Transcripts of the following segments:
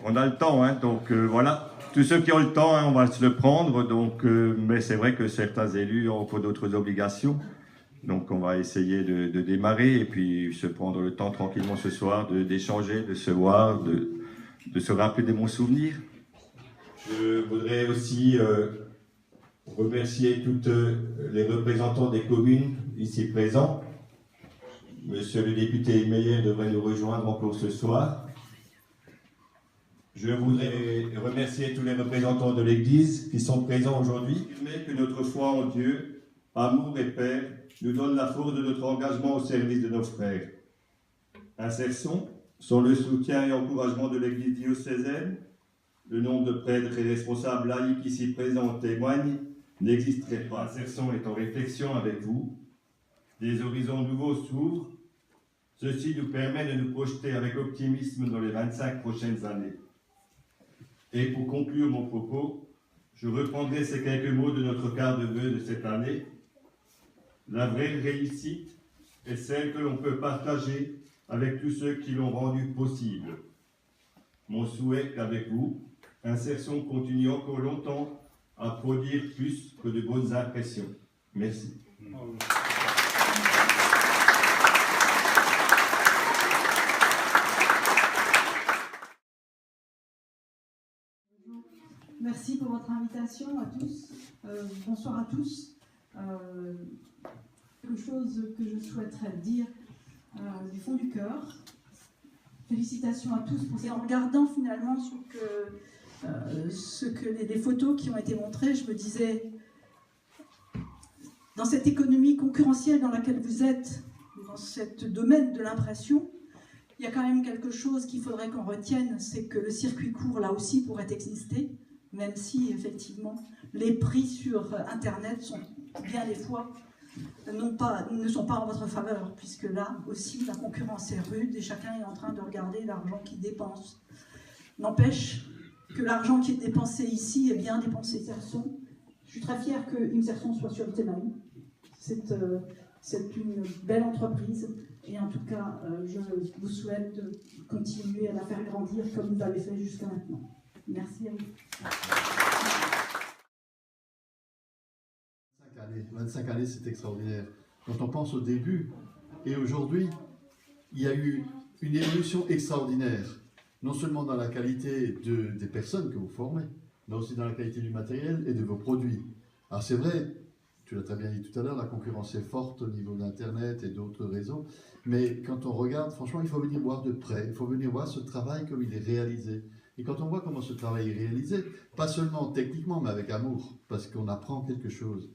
On a le temps, hein, donc voilà. Tous ceux qui ont le temps, hein, on va se le prendre. Donc, mais c'est vrai que certains élus ont encore d'autres obligations. Donc on va essayer de démarrer et puis se prendre le temps tranquillement ce soir d'échanger, de se voir, de se rappeler des bons souvenirs. Je voudrais aussi remercier toutes les représentants des communes ici présents. Monsieur le député Meyer devrait nous rejoindre encore ce soir. Je voudrais remercier tous les représentants de l'Église qui sont présents aujourd'hui. Mais que notre foi en Dieu, amour et paix, nous donne la force de notre engagement au service de nos frères. Insertion, sans le soutien et encouragement de l'Église diocésaine, le nombre de prêtres et responsables laïcs ici présents en témoigne, n'existerait pas. Insertion est en réflexion avec vous. Des horizons nouveaux s'ouvrent. Ceci nous permet de nous projeter avec optimisme dans les 25 prochaines années. Et pour conclure mon propos, je reprendrai ces quelques mots de notre quart de vœux de cette année. La vraie réussite est celle que l'on peut partager avec tous ceux qui l'ont rendue possible. Mon souhait qu'avec vous, Insertion continue encore longtemps à produire plus que de bonnes impressions. Merci. Merci pour votre invitation à tous. Bonsoir à tous. Quelque chose que je souhaiterais dire du fond du cœur. Félicitations à tous pour en regardant finalement les photos qui ont été montrées, je me disais, dans cette économie concurrentielle dans laquelle vous êtes, dans ce domaine de l'impression, il y a quand même quelque chose qu'il faudrait qu'on retienne, c'est que le circuit court là aussi pourrait exister, même si effectivement les prix sur Internet sont bien des fois ne sont pas en votre faveur, puisque là aussi la concurrence est rude et chacun est en train de regarder l'argent qu'il dépense. N'empêche que l'argent qui est dépensé ici est bien dépensé. Insertion. Je suis très fière que Insertion soit sur le Témaï. C'est une belle entreprise et en tout cas je vous souhaite de continuer à la faire grandir comme vous l'avez fait jusqu'à maintenant. Merci à vous. 25 années, c'est extraordinaire. Quand on pense au début et aujourd'hui, il y a eu une évolution extraordinaire, non seulement dans la qualité des personnes que vous formez, mais aussi dans la qualité du matériel et de vos produits. Alors c'est vrai, tu l'as très bien dit tout à l'heure, la concurrence est forte au niveau d'Internet et d'autres réseaux, mais quand on regarde, franchement, il faut venir voir de près, il faut venir voir ce travail comme il est réalisé. Et quand on voit comment ce travail est réalisé, pas seulement techniquement, mais avec amour, parce qu'on apprend quelque chose.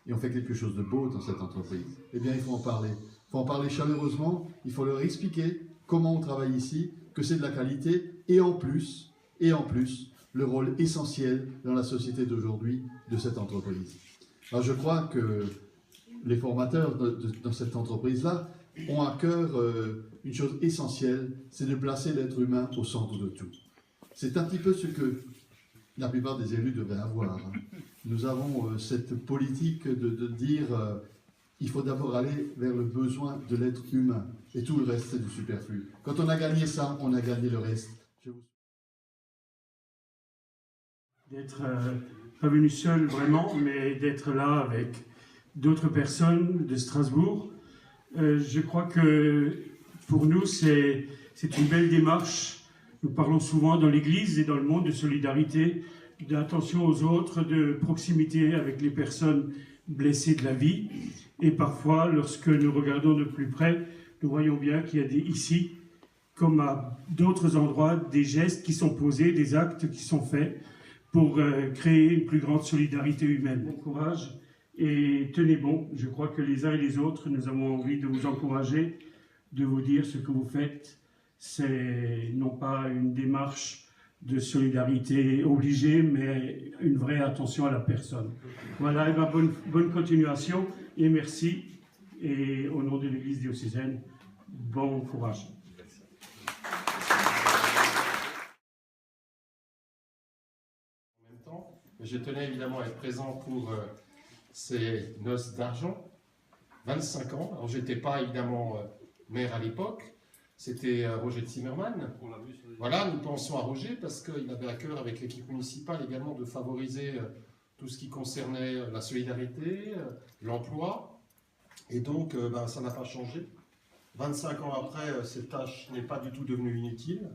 Et on fait quelque chose de beau dans cette entreprise. Eh bien, il faut en parler. Il faut en parler chaleureusement, il faut leur expliquer comment on travaille ici, que c'est de la qualité, et en plus, le rôle essentiel dans la société d'aujourd'hui de cette entreprise. Alors, je crois que les formateurs dans cette entreprise-là ont à cœur une chose essentielle, c'est de placer l'être humain au centre de tout. C'est un petit peu ce que la plupart des élus devraient avoir. Nous avons cette politique de dire il faut d'abord aller vers le besoin de l'être humain et tout le reste c'est du superflu. Quand on a gagné ça, on a gagné le reste. D'être pas venu seul vraiment, mais d'être là avec d'autres personnes de Strasbourg. Je crois que pour nous c'est une belle démarche. Nous parlons souvent dans l'Église et dans le monde de solidarité, d'attention aux autres, de proximité avec les personnes blessées de la vie. Et parfois, lorsque nous regardons de plus près, nous voyons bien qu'il y a ici, comme à d'autres endroits, des gestes qui sont posés, des actes qui sont faits pour créer une plus grande solidarité humaine. Bon courage et tenez bon. Je crois que les uns et les autres, nous avons envie de vous encourager, de vous dire ce que vous faites. C'est non pas une démarche de solidarité obligée, mais une vraie attention à la personne. Voilà, et ben bonne continuation et merci. Et au nom de l'Église diocésaine, bon courage. En même temps, je tenais évidemment à être présent pour ces noces d'argent, 25 ans. Alors, je n'étais pas évidemment maire à l'époque, c'était Roger Zimmermann. Voilà, nous pensons à Roger parce qu'il avait à cœur, avec l'équipe municipale également, de favoriser tout ce qui concernait la solidarité, l'emploi. Et donc, ça n'a pas changé. 25 ans après, cette tâche n'est pas du tout devenue inutile.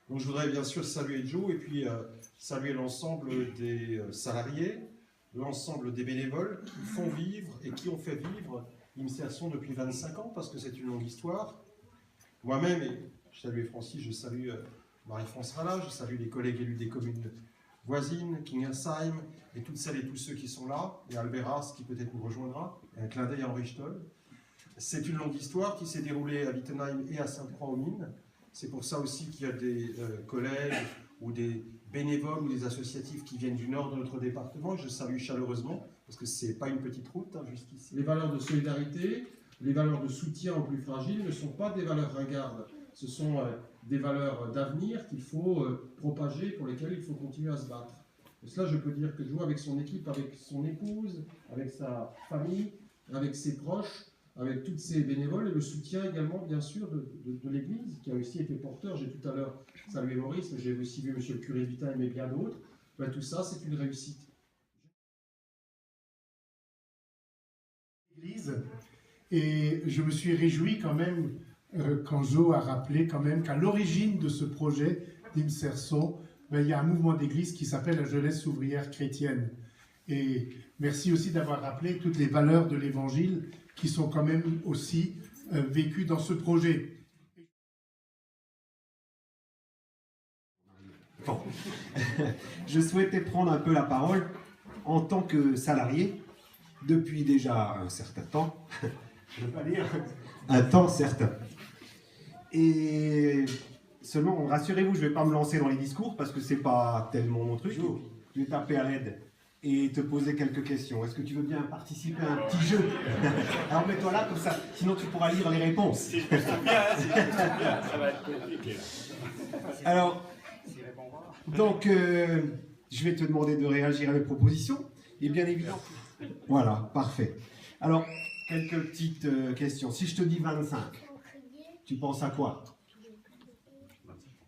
Donc, je voudrais bien sûr saluer Joe et puis saluer l'ensemble des salariés, l'ensemble des bénévoles qui font vivre et qui ont fait vivre l'initiation depuis 25 ans, parce que c'est une longue histoire. Moi-même, et je salue Francis, je salue Marie-France Rala, je salue les collègues élus des communes voisines, Kingersheim, et toutes celles et tous ceux qui sont là, et Albert Haas qui peut-être nous rejoindra, et un clin d'œil à Henri Stoll. C'est une longue histoire qui s'est déroulée à Wittenheim et à Sainte-Croix-aux-Mines. C'est pour ça aussi qu'il y a des collègues ou des bénévoles ou des associatifs qui viennent du nord de notre département. Je salue chaleureusement, parce que ce n'est pas une petite route jusqu'ici. Les valeurs de solidarité, les valeurs de soutien aux plus fragiles ne sont pas des valeurs ringardes. Ce sont des valeurs d'avenir qu'il faut propager, pour lesquelles il faut continuer à se battre. Et cela, je peux dire que Joe, avec son équipe, avec son épouse, avec sa famille, avec ses proches, avec tous ces bénévoles et le soutien également, bien sûr, de l'Église, qui a aussi été porteur. J'ai tout à l'heure salué Maurice, mais j'ai aussi vu M. le curé Vitin et bien d'autres. Ben, tout ça, c'est une réussite. L'Église, et je me suis réjoui quand même quand Jo a rappelé quand même qu'à l'origine de ce projet d'Inserso, il y a un mouvement d'église qui s'appelle la Jeunesse ouvrière chrétienne. Et merci aussi d'avoir rappelé toutes les valeurs de l'Évangile qui sont quand même aussi vécues dans ce projet. Bon. Je souhaitais prendre un peu la parole en tant que salarié depuis déjà un certain temps, je ne veux pas dire un temps certain. Et seulement, rassurez-vous, je ne vais pas me lancer dans les discours parce que ce n'est pas tellement mon truc. Je vais taper à l'aide et te poser quelques questions. Est-ce que tu veux bien participer à un petit jeu? Alors mets-toi là, comme ça, sinon tu pourras lire les réponses. Si je me souviens, ça va être compliqué. Alors, donc, je vais te demander de réagir à mes propositions. Et bien évidemment... Voilà, parfait. Alors, quelques petites questions. Si je te dis 25, tu penses à quoi?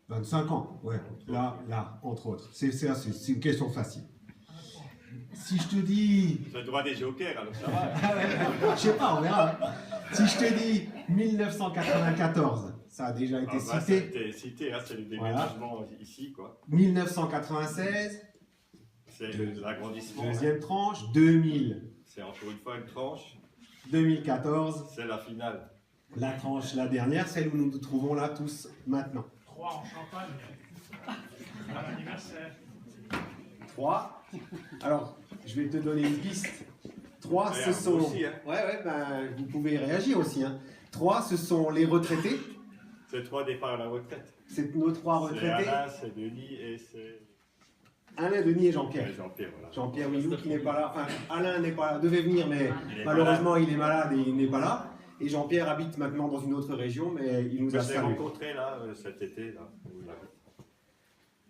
25 ans, ouais. Là, entre autres. C'est une question facile. Si je te dis... Tu as le droit des jokers, alors ça va. Je sais pas, on verra. Si je te dis 1994, ça a déjà été cité. Ça a été cité, hein, c'est le déménagement ici, quoi. 1996, c'est l'agrandissement. deuxième tranche. 2000. C'est encore une fois une tranche. 2014. C'est la finale. La tranche, la dernière, celle où nous nous trouvons là tous maintenant. 3 en Champagne. À l'anniversaire. 3. Alors, je vais te donner une piste. 3, ce sont... Aussi, hein. Ouais, vous pouvez réagir aussi. 3, ce sont les retraités. C'est 3 départs à la retraite. C'est nos 3 retraités. C'est Alain, c'est Denis et c'est... Alain, Denis et Jean-Pierre. Jean-Pierre, voilà. Jean-Pierre Willou qui n'est pas là. Enfin, Alain n'est pas là, devait venir, mais malheureusement il est malade et il n'est pas là. Et Jean-Pierre habite maintenant dans une autre région, mais il nous a Je l'ai salué. rencontré là, cet été, là.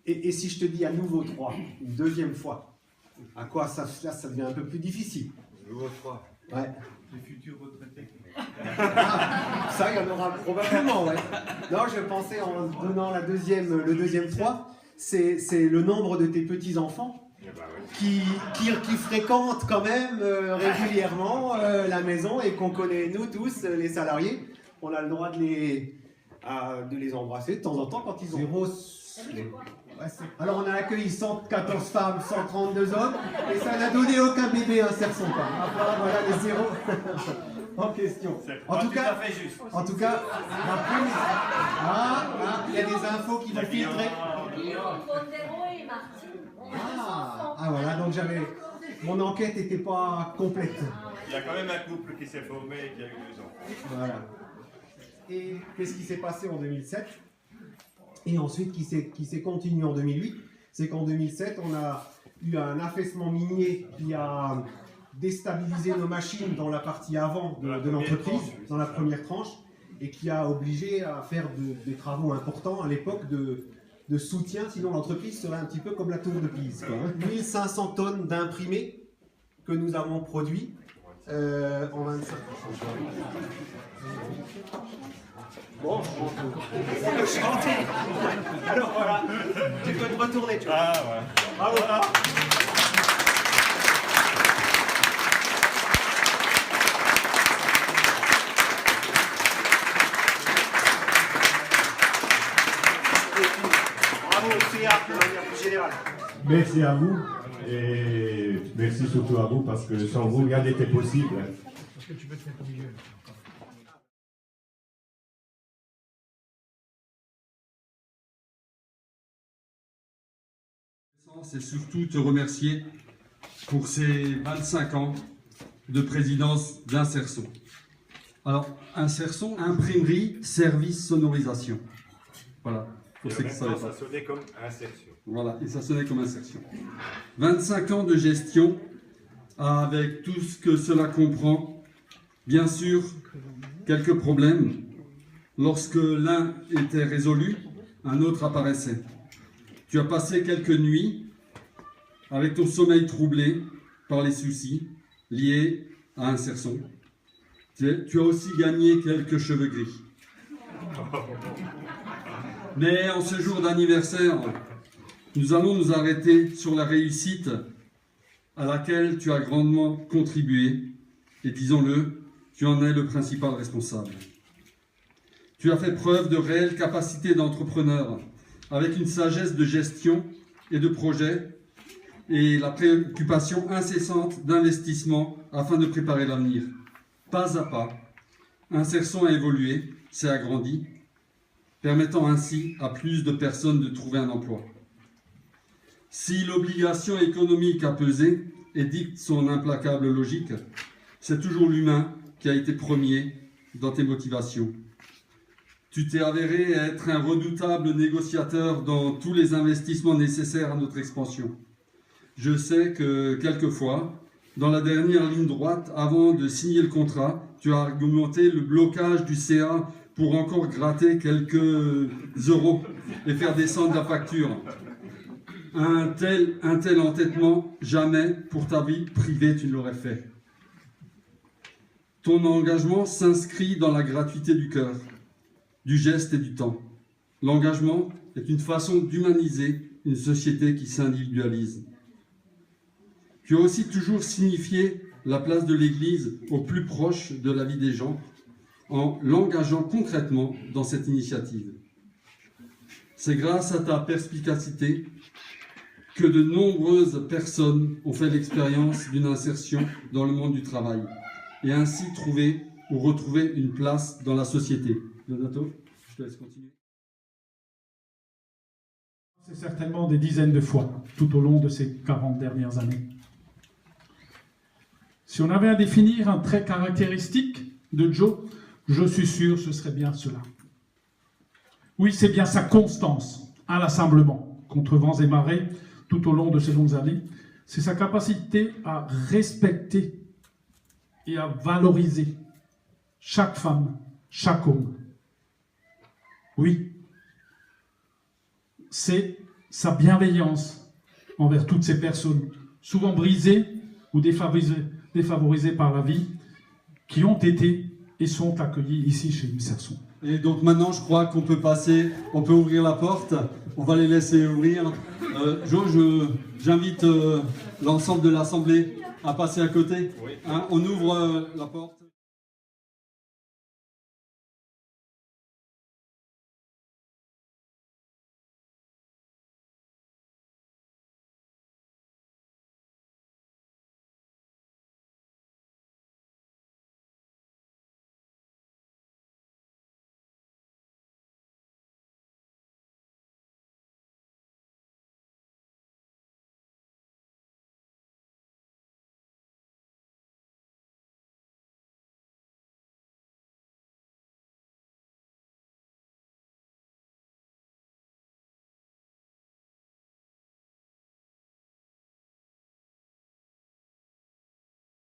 Et si je te dis à nouveau 3, une deuxième fois, à quoi ça devient un peu plus difficile? Nouveau 3. Ouais. Les futurs retraités. Ah, ça, il y en aura probablement, ouais. Non, je pensais en donnant le deuxième 3, c'est le nombre de tes petits-enfants qui fréquentent quand même régulièrement la maison et qu'on connaît, nous tous, les salariés. On a le droit de les embrasser de temps en temps quand ils ont... Alors on a accueilli 114 femmes, 132 hommes, et ça n'a donné aucun bébé insertion. Voilà les zéros en question. En tout cas, la première... il y a des infos qui vont filtrer. Voilà, donc mon enquête n'était pas complète. Il y a quand même un couple qui s'est formé et qui a eu 2 enfants. Voilà. Et qu'est-ce qui s'est passé en 2007? et ensuite qui s'est continué en 2008. C'est qu'en 2007, on a eu un affaissement minier qui a déstabilisé nos machines dans la partie avant de l'entreprise, dans la première tranche, et qui a obligé à faire des travaux importants à l'époque de soutien, sinon l'entreprise serait un petit peu comme la tour de Pise. 1500 tonnes d'imprimés que nous avons produits en 25 ans. Bon, alors voilà, tu peux te retourner, tu vois. Ah ouais. Bravo. Bravo aussi de manière plus générale. Merci à vous et merci surtout à vous parce que sans vous, rien n'était possible. Est-ce que tu peux te mettre au milieu? C'est surtout te remercier pour ces 25 ans de présidence d'Inserson. Alors, Inserson, imprimerie, service, sonorisation. Voilà. Pour ceux qui savaient pas. Ça sonnait comme insertion. Voilà, et ça sonnait comme insertion. 25 ans de gestion, avec tout ce que cela comprend. Bien sûr, quelques problèmes. Lorsque l'un était résolu, un autre apparaissait. Tu as passé quelques nuits avec ton sommeil troublé par les soucis liés à Inserson. Tu as aussi gagné quelques cheveux gris. Mais en ce jour d'anniversaire, nous allons nous arrêter sur la réussite à laquelle tu as grandement contribué. Et disons-le, tu en es le principal responsable. Tu as fait preuve de réelle capacité d'entrepreneur, avec une sagesse de gestion et de projet, et la préoccupation incessante d'investissement afin de préparer l'avenir. Pas à pas, Inserson a évolué, s'est agrandi, permettant ainsi à plus de personnes de trouver un emploi. Si l'obligation économique a pesé et dicte son implacable logique, c'est toujours l'humain qui a été premier dans tes motivations. Tu t'es avéré être un redoutable négociateur dans tous les investissements nécessaires à notre expansion. Je sais que quelquefois, dans la dernière ligne droite, avant de signer le contrat, tu as argumenté le blocage du CA pour encore gratter quelques euros et faire descendre la facture. Un tel entêtement, jamais pour ta vie privée tu ne l'aurais fait. Ton engagement s'inscrit dans la gratuité du cœur, du geste et du temps. L'engagement est une façon d'humaniser une société qui s'individualise. Tu as aussi toujours signifié la place de l'Église au plus proche de la vie des gens en l'engageant concrètement dans cette initiative. C'est grâce à ta perspicacité que de nombreuses personnes ont fait l'expérience d'une insertion dans le monde du travail et ainsi trouvé ou retrouvé une place dans la société. Donato, je te laisse continuer. C'est certainement des dizaines de fois tout au long de ces 40 dernières années. Si on avait à définir un trait caractéristique de Joe, je suis sûr ce serait bien cela. Oui, c'est bien sa constance, inlassablement, contre vents et marées, tout au long de ces longues années. C'est sa capacité à respecter et à valoriser chaque femme, chaque homme. Oui, c'est sa bienveillance envers toutes ces personnes, souvent brisées ou défavorisées par la vie, qui ont été et sont accueillies ici chez Inserson. Et donc maintenant, je crois qu'on peut passer, on peut ouvrir la porte, on va les laisser ouvrir. J'invite l'ensemble de l'Assemblée à passer à côté. Hein, on ouvre la porte.